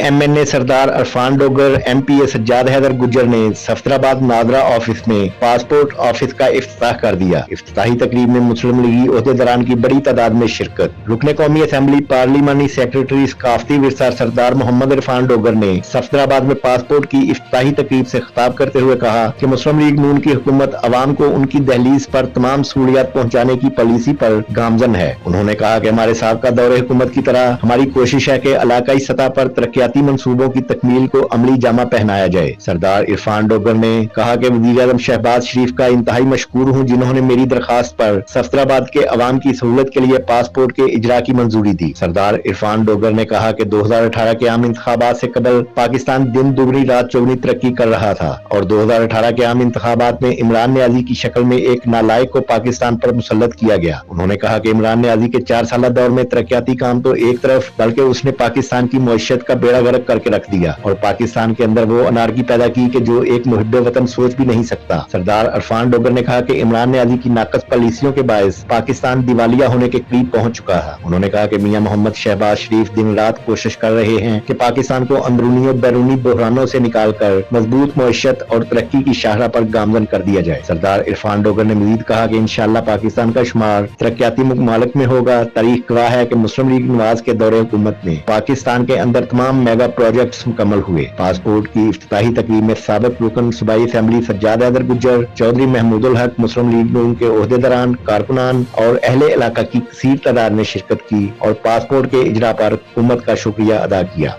MNA सरदार Irfan Dogar, MPA Sajjad Haider Gujjar ने Safdarabad NADRA office में passport office का इफ्तिताह कर दिया। इफ्तिताही तकरीब में मुस्लिम लीगी ओहदेदारान की बड़ी तादाद में शिरकत। रुकने कौमी असेंबली पार्लिमानी सेक्रेटरी सकाफती विरसा सरदार मोहम्मद इरफान डोगर ने सफदराबाद में पासपोर्ट की इफ्तिताही तकरीब से खिताब करते हुए कहा कि मुस्लिम लीग नून की हुकूमत अवाम को उनकी दहलीज पर तमाम सहूलियात पहुंचाने की पॉलिसी पर गामजन है। उन्होंने कहा कि हमारे साबका दौरे हुकूमत की तरह हमारी कोशिश है कि इलाकाई सतह पर तरक्याती मंसूबों की तकमील को अमली जामा पहनाया जाए। सरदार इरफान डोगर ने कहा कि वज़ीर-ए-आज़म शहबाज शरीफ का इंतहाई मशकूर हूँ जिन्होंने मेरी दरखास्त पर सफदराबाद के अवाम की सहूलत के लिए पासपोर्ट के इजरा की मंजूरी दी। सरदार इरफान डोगर ने कहा कि 2018 के आम इंतखाबात से कबल पाकिस्तान दिन दुगनी रात चौगनी तरक्की कर रहा था और 2018 के आम इंतखाबात में इमरान न्याजी की शक्ल में एक नालायक को पाकिस्तान पर मुसल्लत किया गया। उन्होंने कहा कि इमरान न्याजी के 4 साल दौर में तरक्याती काम तो एक तरफ बल्कि उसने पाकिस्तान की मईशत का बेड़ा गर्क करके रख दिया और पाकिस्तान के अंदर वो अनारकी पैदा की कि जो एक मुहिब्बे वतन सोच भी नहीं सकता। सरदार इरफान डोगर ने कहा कि इमरान न्याजी की नाकस पॉलिसियों के बायस पाकिस्तान दिवालिया होने के करीब पहुंच चुका है। उन्होंने कहा कि मियां मोहम्मद शहबाज शरीफ दिन रात कोशिश कर रहे हैं कि पाकिस्तान को अंदरूनी और बैरूनी बहरानों से निकालकर मजबूत मईशत और तरक्की की शाहरा पर गामजन कर दिया जाए। सरदार इरफान डोगर ने मजीद कहा कि इंशाअल्लाह पाकिस्तान का शुमार तरक्याती मुमालिक में होगा। तारीख गवाह है कि मुस्लिम लीग नवाज के दौरे हुकूमत में पाकिस्तान के अंदर तमाम मेगा प्रोजेक्ट्स मुकम्मल हुए। पासपोर्ट की इफ्तिताही तकरीब में साबिक रुकन सूबाई असेंबली सज्जाद हैदर गुज्जर, चौधरी महमूदुल हक, मुस्लिम लीग नून के ओहदेदारान, कारकुनान और अहले इलाका की कसीर तादाद ने शिरकत की और पासपोर्ट के इजरा पर हुकूमत का शुक्रिया अदा किया।